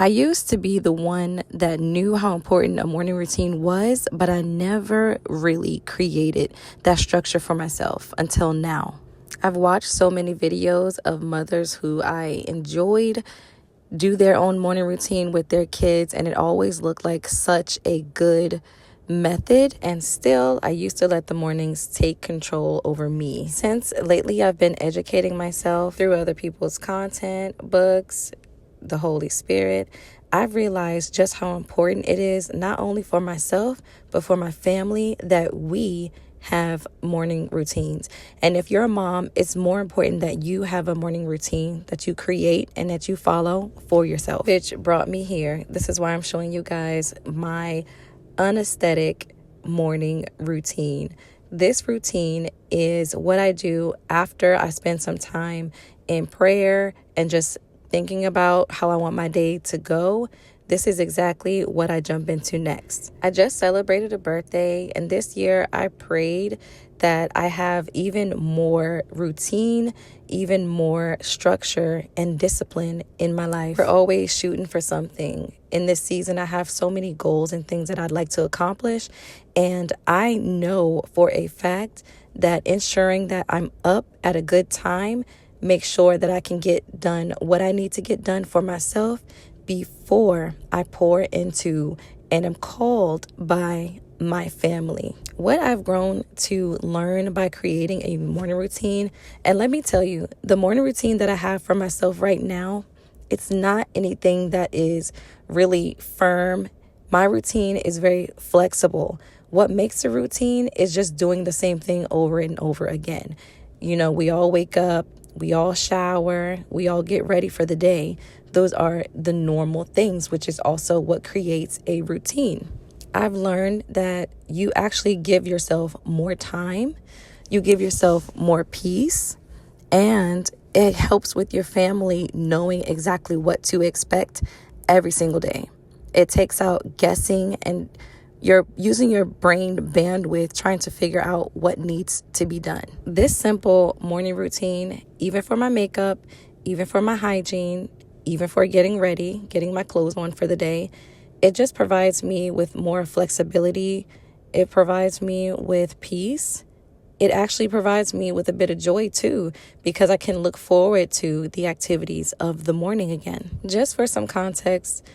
I used to be the one that knew how important a morning routine was, but I never really created that structure for myself until now. I've watched so many videos of mothers who I enjoyed do their own morning routine with their kids, and it always looked like such a good method. And still, I used to let the mornings take control over me. Since lately, I've been educating myself through other people's content, books, the Holy Spirit. I've realized just how important it is, not only for myself, but for my family, that we have morning routines. And if you're a mom, it's more important that you have a morning routine that you create and that you follow for yourself. Which brought me here. This is why I'm showing you guys my unaesthetic morning routine. This routine is what I do after I spend some time in prayer and just thinking about how I want my day to go. This is exactly what I jump into next. I just celebrated a birthday, and this year I prayed that I have even more routine, even more structure and discipline in my life. We're always shooting for something. In this season, I have so many goals and things that I'd like to accomplish, and I know for a fact that ensuring that I'm up at a good time, make sure that I can get done what I need to get done for myself before I pour into and am called by my family. What I've grown to learn by creating a morning routine, and let me tell you, the morning routine that I have for myself right now, it's not anything that is really firm. My routine is very flexible. What makes a routine is just doing the same thing over and over again. You know, we all wake up, we all shower, we all get ready for the day. Those are the normal things, which is also what creates a routine. I've learned that you actually give yourself more time, you give yourself more peace, and it helps with your family knowing exactly what to expect every single day. It takes out guessing, and you're using your brain bandwidth trying to figure out what needs to be done. This simple morning routine, even for my makeup, even for my hygiene, even for getting ready, getting my clothes on for the day, it just provides me with more flexibility. It provides me with peace. It actually provides me with a bit of joy too, because I can look forward to the activities of the morning again. Just for some context,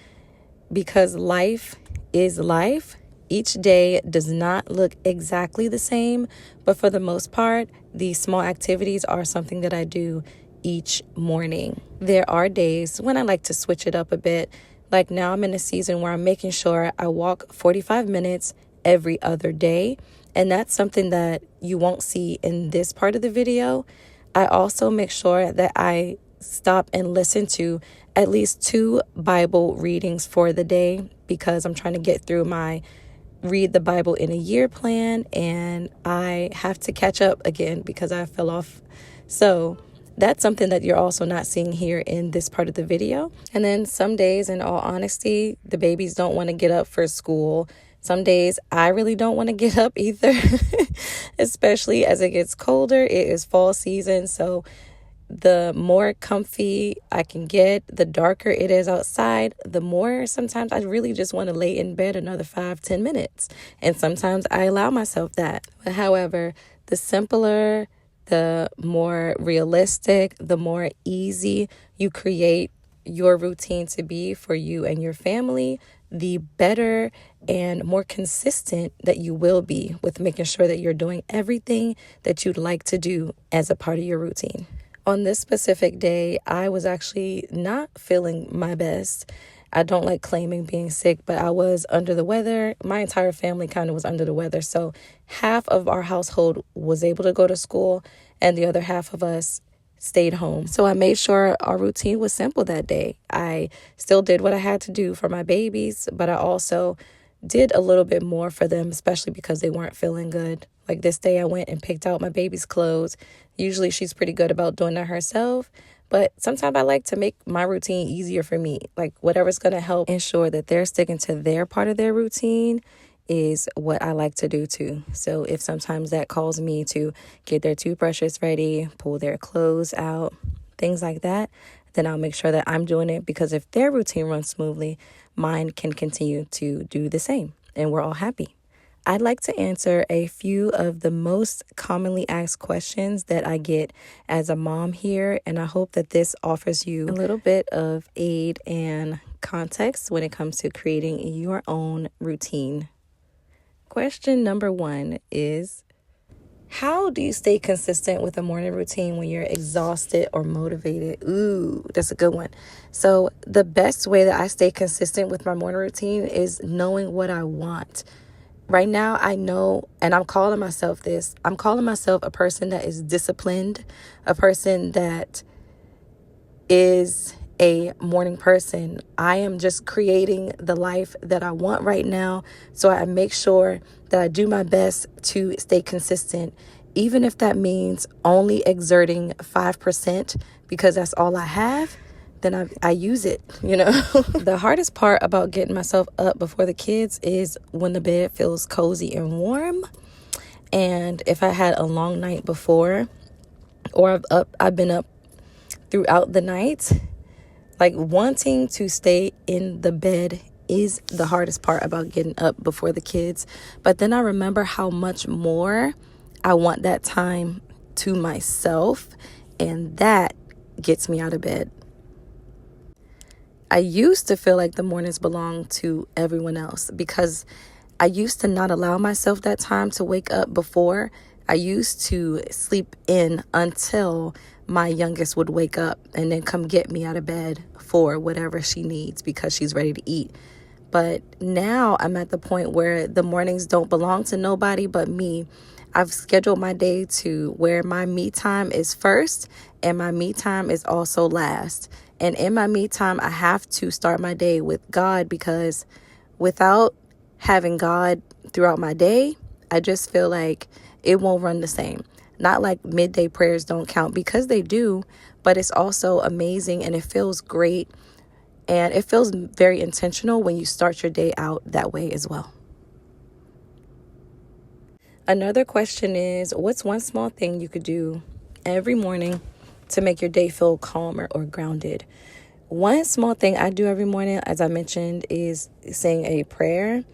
because life is life, each day does not look exactly the same, but for the most part, these small activities are something that I do each morning. There are days when I like to switch it up a bit. Like now I'm in a season where I'm making sure I walk 45 minutes every other day. And that's something that you won't see in this part of the video. I also make sure that I stop and listen to at least 2 Bible readings for the day, because I'm trying to get through my read the Bible in a year plan, and I have to catch up again because I fell off. So that's something that you're also not seeing here in this part of the video. And then some days, in all honesty, the babies don't want to get up for school. Some days I really don't want to get up either, especially as it gets colder. It is fall season, so the more comfy I can get, the darker it is outside, the more sometimes I really just want to lay in bed another 5-10 minutes. And sometimes I allow myself that. But however, the simpler, the more realistic, the more easy you create your routine to be for you and your family, the better and more consistent that you will be with making sure that you're doing everything that you'd like to do as a part of your routine. On this specific day, I was actually not feeling my best. I don't like claiming being sick, but I was under the weather. My entire family kind of was under the weather. So half of our household was able to go to school, and the other half of us stayed home. So I made sure our routine was simple that day. I still did what I had to do for my babies, but I also did a little bit more for them, especially because they weren't feeling good. Like this day, I went and picked out my baby's clothes. Usually she's pretty good about doing that herself, but sometimes I like to make my routine easier for me. Like whatever's going to help ensure that they're sticking to their part of their routine is what I like to do too. So if sometimes that calls me to get their toothbrushes ready, pull their clothes out, things like that, then I'll make sure that I'm doing it, because if their routine runs smoothly, mine can continue to do the same and we're all happy. I'd like to answer a few of the most commonly asked questions that I get as a mom here, and I hope that this offers you a little bit of aid and context when it comes to creating your own routine. Question number 1 is, how do you stay consistent with a morning routine when you're exhausted or motivated? Ooh, that's a good one. So the best way that I stay consistent with my morning routine is knowing what I want. Right now, I know, and I'm calling myself this. I'm calling myself a person that is disciplined, a person that is a morning person. I am just creating the life that I want right now. So I make sure that I do my best to stay consistent, even if that means only exerting 5%, because that's all I have. Then I use it, The hardest part about getting myself up before the kids is when the bed feels cozy and warm. And if I had a long night before, or I've been up throughout the night, like wanting to stay in the bed is the hardest part about getting up before the kids. But then I remember how much more I want that time to myself, and that gets me out of bed. I used to feel like the mornings belonged to everyone else because I used to not allow myself that time to wake up before. I used to sleep in until my youngest would wake up and then come get me out of bed for whatever she needs because she's ready to eat. But now I'm at the point where the mornings don't belong to nobody but me. I've scheduled my day to where my me time is first and my me time is also last. And in my me time, I have to start my day with God, because without having God throughout my day, I just feel like it won't run the same. Not like midday prayers don't count, because they do, but it's also amazing and it feels great. And it feels very intentional when you start your day out that way as well. Another question is, what's one small thing you could do every morning to make your day feel calmer or grounded? One small thing I do every morning, as I mentioned, is saying a prayer.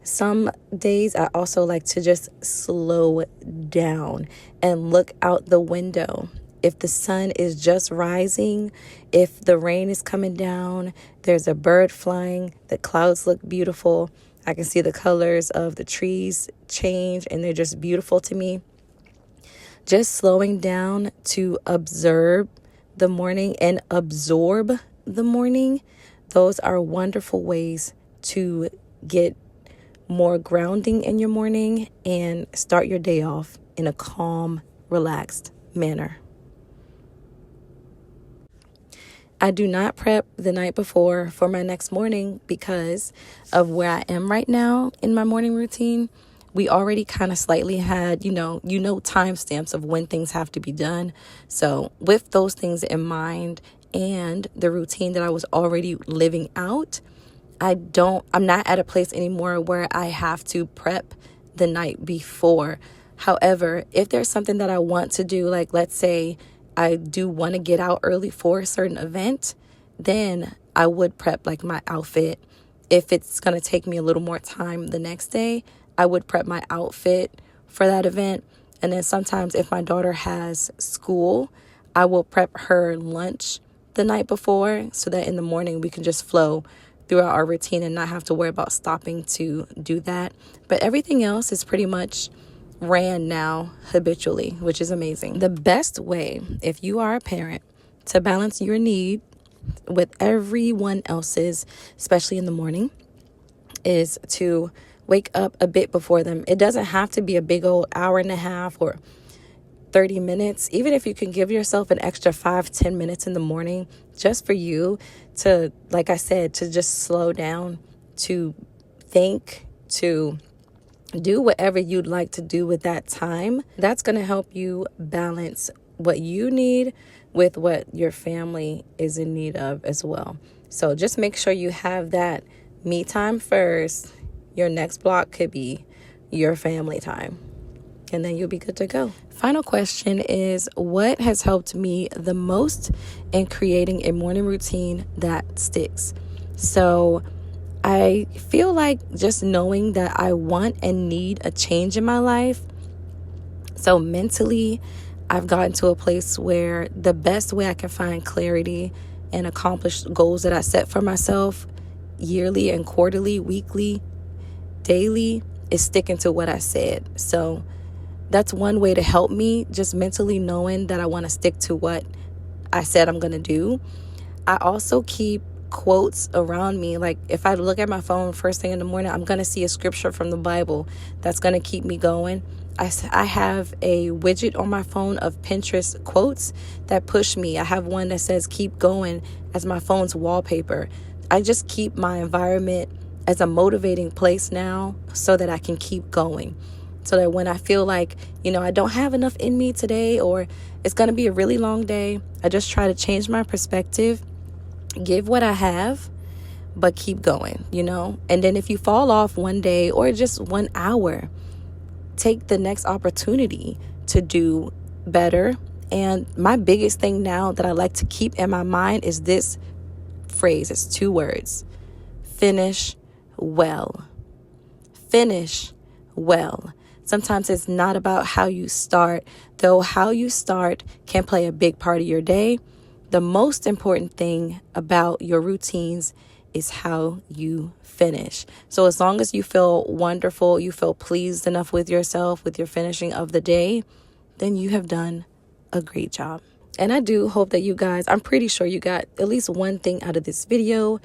Some days I also like to just slow down and look out the window. If the sun is just rising, if the rain is coming down, there's a bird flying, the clouds look beautiful. I can see the colors of the trees change and they're just beautiful to me. Just slowing down to observe the morning and absorb the morning, those are wonderful ways to get more grounding in your morning and start your day off in a calm, relaxed manner. I do not prep the night before for my next morning because of where I am right now in my morning routine. We already kind of slightly had, timestamps of when things have to be done. So with those things in mind and the routine that I was already living out, I'm not at a place anymore where I have to prep the night before. However, if there's something that I want to do, like let's say I do want to get out early for a certain event, then I would prep like my outfit. If it's going to take me a little more time the next day, I would prep my outfit for that event. And then sometimes if my daughter has school, I will prep her lunch the night before so that in the morning we can just flow throughout our routine and not have to worry about stopping to do that. But everything else is pretty much ran now habitually, which is amazing. The best way, if you are a parent, to balance your need with everyone else's, especially in the morning, is to wake up a bit before them. It doesn't have to be a big old hour and a half or 30 minutes. Even if you can give yourself an extra 5-10 minutes in the morning just for you to, like I said, to just slow down, to think, to do whatever you'd like to do with that time. That's going to help you balance what you need with what your family is in need of as well. So just make sure you have that me time first. Your next block could be your family time. and then you'll be good to go. Final question is, what has helped me the most in creating a morning routine that sticks? So I feel like just knowing that I want and need a change in my life. So mentally, I've gotten to a place where the best way I can find clarity and accomplish goals that I set for myself yearly and quarterly, weekly, daily is sticking to what I said. So that's one way to help me, just mentally knowing that I want to stick to what I said I'm going to do. I also keep quotes around me. Like if I look at my phone first thing in the morning, I'm going to see a scripture from the Bible that's going to keep me going. I have a widget on my phone of Pinterest quotes that push me. I have one that says keep going as my phone's wallpaper. I just keep my environment as a motivating place now so that I can keep going. So that when I feel like, I don't have enough in me today, or it's going to be a really long day, I just try to change my perspective, give what I have, but keep going, And then if you fall off one day or just 1 hour, take the next opportunity to do better. And my biggest thing now that I like to keep in my mind is this phrase. It's 2 words. Finish well. Finish well. Sometimes it's not about how you start, though how you start can play a big part of your day. The most important thing about your routines is how you finish. So as long as you feel wonderful, you feel pleased enough with yourself, with your finishing of the day, then you have done a great job. And I do hope that you guys, I'm pretty sure you got at least one thing out of this video.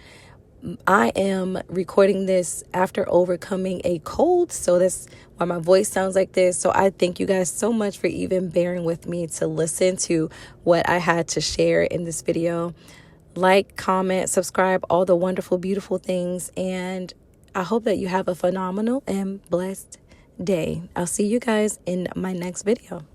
I am recording this after overcoming a cold, so that's why my voice sounds like this. So I thank you guys so much for even bearing with me to listen to what I had to share in this video. Like, comment, subscribe, all the wonderful, beautiful things. And I hope that you have a phenomenal and blessed day. I'll see you guys in my next video.